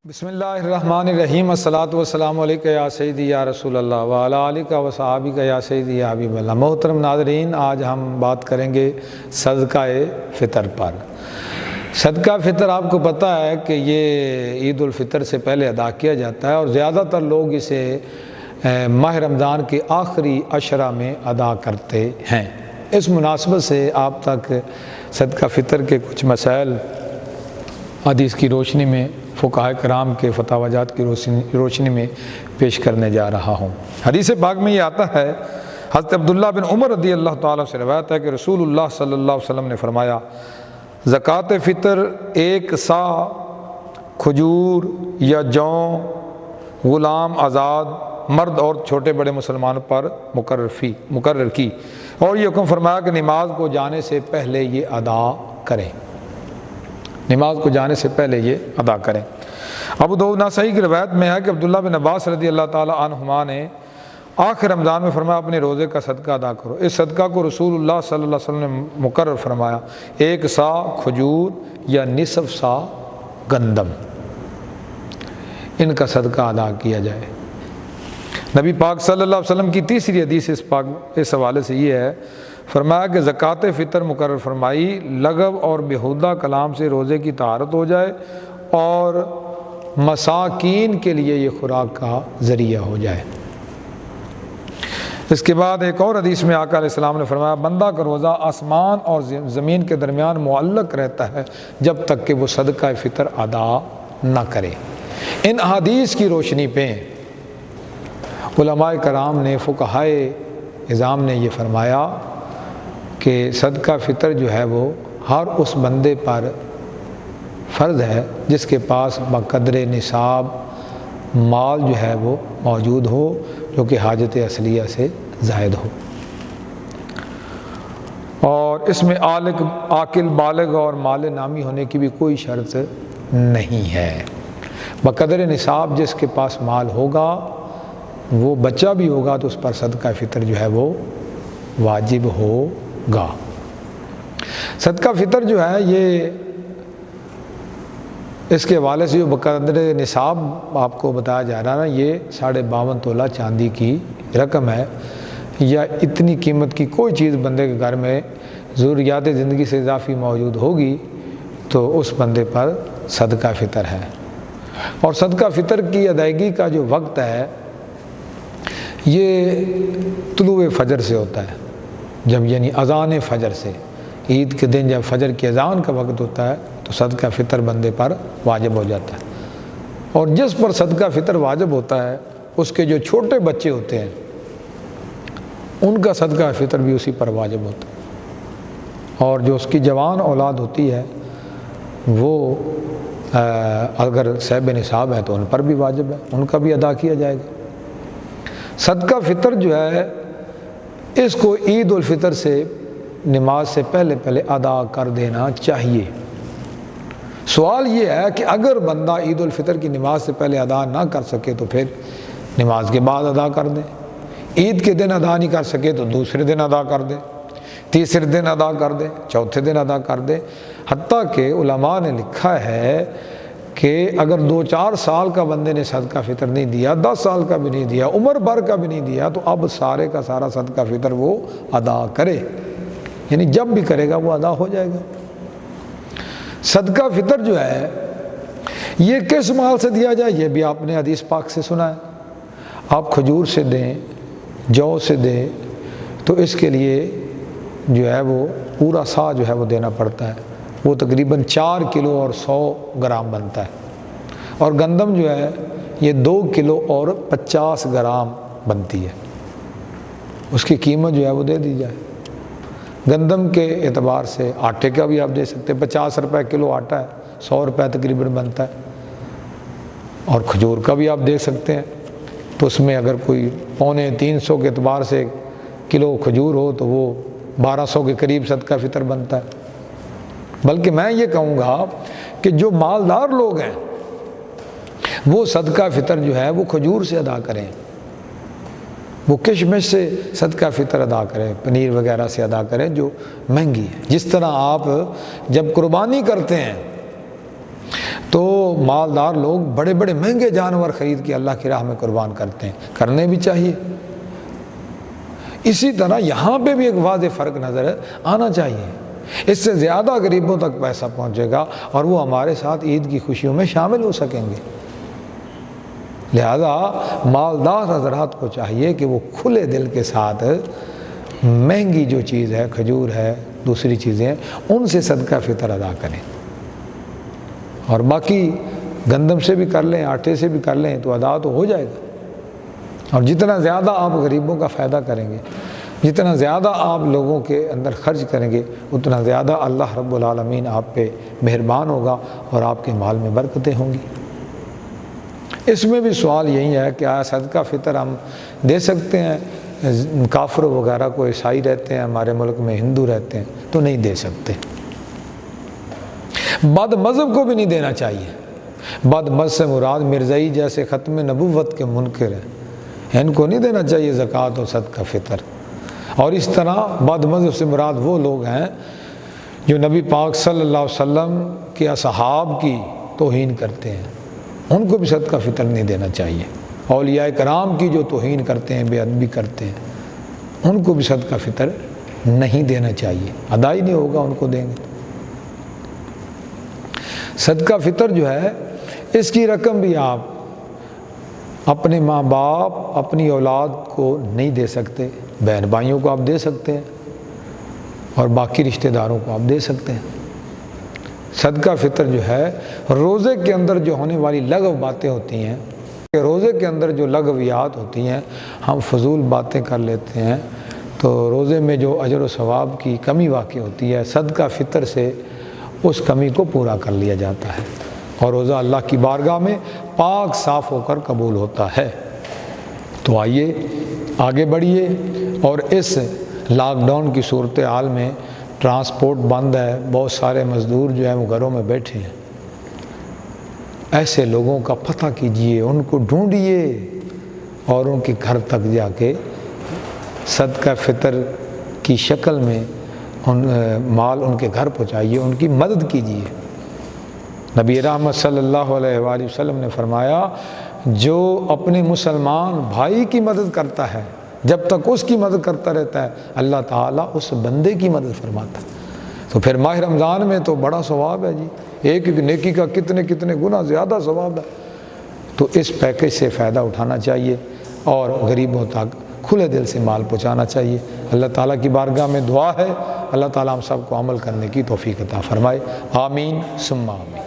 بسم اللہ الرحمن الرحیم الصلاۃ والسلام علیکہ یا سیدی یا رسول اللہ وعلی آلک و صحابک یا سیدی یا حبیب اللہ۔ محترم ناظرین، آج ہم بات کریں گے صدقہ فطر پر۔ صدقہ فطر آپ کو پتہ ہے کہ یہ عید الفطر سے پہلے ادا کیا جاتا ہے اور زیادہ تر لوگ اسے ماہ رمضان کے آخری عشرہ میں ادا کرتے ہیں۔ اس مناسبت سے آپ تک صدقہ فطر کے کچھ مسائل حدیث کی روشنی میں، فقہاء کرام کے فتاوی جات کی روشنی میں پیش کرنے جا رہا ہوں۔ حدیث پاک میں یہ آتا ہے، حضرت عبداللہ بن عمر رضی اللہ تعالیٰ سے روایت ہے کہ رسول اللہ صلی اللہ علیہ وسلم نے فرمایا، زکوٰۃ فطر ایک سا کھجور یا جوں غلام آزاد مرد اور چھوٹے بڑے مسلمانوں پر مقرر کی، اور یہ حکم فرمایا کہ نماز کو جانے سے پہلے یہ ادا کریں، نماز کو جانے سے پہلے یہ ادا کریں۔ ابو داؤد نسائی کی روایت میں ہے کہ عبداللہ بن عباس رضی اللہ تعالیٰ عنہما نے آخر رمضان میں فرمایا، اپنے روزے کا صدقہ ادا کرو۔ اس صدقہ کو رسول اللہ صلی اللہ علیہ وسلم نے مقرر فرمایا، ایک سا کھجور یا نصف سا گندم، ان کا صدقہ ادا کیا جائے۔ نبی پاک صلی اللہ علیہ وسلم کی تیسری حدیث اس حوالے سے یہ ہے، فرمایا کہ زکوٰۃ فطر مقرر فرمائی، لغو اور بیہودہ کلام سے روزے کی طہارت ہو جائے اور مساکین کے لیے یہ خوراک کا ذریعہ ہو جائے۔ اس کے بعد ایک اور حدیث میں آقا علیہ السلام نے فرمایا، بندہ کا روزہ آسمان اور زمین کے درمیان معلق رہتا ہے جب تک کہ وہ صدقہ فطر ادا نہ کرے۔ ان حدیث کی روشنی پہ علماء کرام نے، فقہاء اعظام نے یہ فرمایا کہ صدقہ فطر جو ہے وہ ہر اس بندے پر فرض ہے جس کے پاس بقدر نصاب مال جو ہے وہ موجود ہو، جو کہ حاجت اصلیہ سے زائد ہو، اور اس میں عاقل بالغ اور مال نامی ہونے کی بھی کوئی شرط نہیں ہے۔ بقدر نصاب جس کے پاس مال ہوگا، وہ بچہ بھی ہوگا تو اس پر صدقہ فطر جو ہے وہ واجب ہوگا۔ صدقہ فطر جو ہے یہ اس کے حوالے سے جو بقدر نصاب آپ کو بتایا جا رہا ہے نا، یہ 52.5 تولہ چاندی کی رقم ہے، یا اتنی قیمت کی کوئی چیز بندے کے گھر میں ضروریات زندگی سے اضافی موجود ہوگی تو اس بندے پر صدقہ فطر ہے۔ اور صدقہ فطر کی ادائیگی کا جو وقت ہے یہ طلوع فجر سے ہوتا ہے، جب یعنی اذان فجر سے، عید کے دن جب فجر کی اذان کا وقت ہوتا ہے تو صدقہ فطر بندے پر واجب ہو جاتا ہے۔ اور جس پر صدقہ فطر واجب ہوتا ہے اس کے جو چھوٹے بچے ہوتے ہیں ان کا صدقہ فطر بھی اسی پر واجب ہوتا ہے، اور جو اس کی جوان اولاد ہوتی ہے وہ اگر صاحب نصاب ہے تو ان پر بھی واجب ہے، ان کا بھی ادا کیا جائے گا۔ صدقہ فطر جو ہے اس کو عید الفطر سے نماز سے پہلے ادا کر دینا چاہیے۔ سوال یہ ہے کہ اگر بندہ عید الفطر کی نماز سے پہلے ادا نہ کر سکے تو پھر نماز کے بعد ادا کر دیں، عید کے دن ادا نہیں کر سکے تو دوسرے دن ادا کر دیں، تیسرے دن ادا کر دیں، چوتھے دن ادا کر دیں۔ حتیٰ کہ علماء نے لکھا ہے کہ اگر 2-4 سال کا بندے نے صدقہ فطر نہیں دیا، 10 سال کا بھی نہیں دیا، عمر بھر کا بھی نہیں دیا، تو اب سارے کا سارا صدقہ فطر وہ ادا کرے، یعنی جب بھی کرے گا وہ ادا ہو جائے گا۔ صدقہ فطر جو ہے یہ کس مال سے دیا جائے، یہ بھی آپ نے حدیث پاک سے سنا ہے۔ آپ کھجور سے دیں، جو سے دیں تو اس کے لیے جو ہے وہ پورا سا جو ہے وہ دینا پڑتا ہے، وہ تقریباً 4 کلو اور 100 گرام بنتا ہے، اور گندم جو ہے یہ 2 کلو اور 50 گرام بنتی ہے، اس کی قیمت جو ہے وہ دے دی جائے۔ گندم کے اعتبار سے آٹے کا بھی آپ دے سکتے ہیں، 50 روپے کلو آٹا ہے، 100 روپے تقریباً بنتا ہے، اور کھجور کا بھی آپ دے سکتے ہیں، تو اس میں اگر کوئی 250 کے اعتبار سے کلو کھجور ہو تو وہ 1200 کے قریب صدقہ فطر بنتا ہے۔ بلکہ میں یہ کہوں گا کہ جو مالدار لوگ ہیں وہ صدقہ فطر جو ہے وہ کھجور سے ادا کریں، وہ کشمش سے صدقہ فطر ادا کریں، پنیر وغیرہ سے ادا کریں جو مہنگی ہے۔ جس طرح آپ جب قربانی کرتے ہیں تو مالدار لوگ بڑے بڑے مہنگے جانور خرید کے اللہ کی راہ میں قربان کرتے ہیں، کرنے بھی چاہیے۔ اسی طرح یہاں پہ بھی ایک واضح فرق نظر آنا چاہیے، اس سے زیادہ غریبوں تک پیسہ پہنچے گا اور وہ ہمارے ساتھ عید کی خوشیوں میں شامل ہو سکیں گے۔ لہذا مالدار حضرات کو چاہیے کہ وہ کھلے دل کے ساتھ مہنگی جو چیز ہے، کھجور ہے، دوسری چیزیں، ان سے صدقہ فطر ادا کریں، اور باقی گندم سے بھی کر لیں، آٹے سے بھی کر لیں تو ادا تو ہو جائے گا۔ اور جتنا زیادہ آپ غریبوں کا فائدہ کریں گے، جتنا زیادہ آپ لوگوں کے اندر خرچ کریں گے، اتنا زیادہ اللہ رب العالمین آپ پہ مہربان ہوگا اور آپ کے مال میں برکتیں ہوں گی۔ اس میں بھی سوال یہی ہے کہ آیا صدقہ فطر ہم دے سکتے ہیں؟ کافر وغیرہ کو، عیسائی رہتے ہیں ہمارے ملک میں، ہندو رہتے ہیں، تو نہیں دے سکتے۔ بد مذہب کو بھی نہیں دینا چاہیے۔ بد مذہب سے مراد مرزائی جیسے ختم نبوت کے منکر ہیں، ان کو نہیں دینا چاہیے زکوٰۃ اور صدقہ فطر۔ اور اس طرح بد مذہب سے مراد وہ لوگ ہیں جو نبی پاک صلی اللہ علیہ وسلم کے اصحاب کی توہین کرتے ہیں، ان کو بھی صدقہ فطر نہیں دینا چاہیے۔ اولیاء کرام کی جو توہین کرتے ہیں، بے ادبی کرتے ہیں، ان کو بھی صدقہ فطر نہیں دینا چاہیے، ادا ہی نہیں ہوگا ان کو دیں گے۔ صدقہ فطر جو ہے، اس کی رقم بھی آپ اپنے ماں باپ، اپنی اولاد کو نہیں دے سکتے، بہن بھائیوں کو آپ دے سکتے ہیں اور باقی رشتہ داروں کو آپ دے سکتے ہیں۔ صدقہ فطر جو ہے، روزے کے اندر جو ہونے والی لغو باتیں ہوتی ہیں، کہ روزے کے اندر جو لغویات ہوتی ہیں، ہم فضول باتیں کر لیتے ہیں، تو روزے میں جو اجر و ثواب کی کمی واقع ہوتی ہے، صدقہ فطر سے اس کمی کو پورا کر لیا جاتا ہے، اور روزہ اللہ کی بارگاہ میں پاک صاف ہو کر قبول ہوتا ہے۔ تو آئیے آگے بڑھیے، اور اس لاک ڈاؤن کی صورتحال میں ٹرانسپورٹ بند ہے، بہت سارے مزدور جو ہیں وہ گھروں میں بیٹھے ہیں، ایسے لوگوں کا پتہ کیجئے، ان کو ڈھونڈیے اور ان کے گھر تک جا کے صدقہ فطر کی شکل میں مال ان کے گھر پہنچائیے، ان کی مدد کیجئے۔ نبی رحمت صلی اللہ علیہ وآلہ وسلم نے فرمایا، جو اپنے مسلمان بھائی کی مدد کرتا ہے، جب تک اس کی مدد کرتا رہتا ہے، اللہ تعالیٰ اس بندے کی مدد فرماتا ہے۔ تو پھر ماہ رمضان میں تو بڑا ثواب ہے جی، ایک ایک نیکی کا کتنے کتنے گنا زیادہ ثواب ہے۔ تو اس پیکج سے فائدہ اٹھانا چاہیے اور غریبوں تک کھلے دل سے مال پہنچانا چاہیے۔ اللہ تعالیٰ کی بارگاہ میں دعا ہے، اللہ تعالیٰ ہم سب کو عمل کرنے کی توفیق عطا فرمائے، آمین ثم آمین۔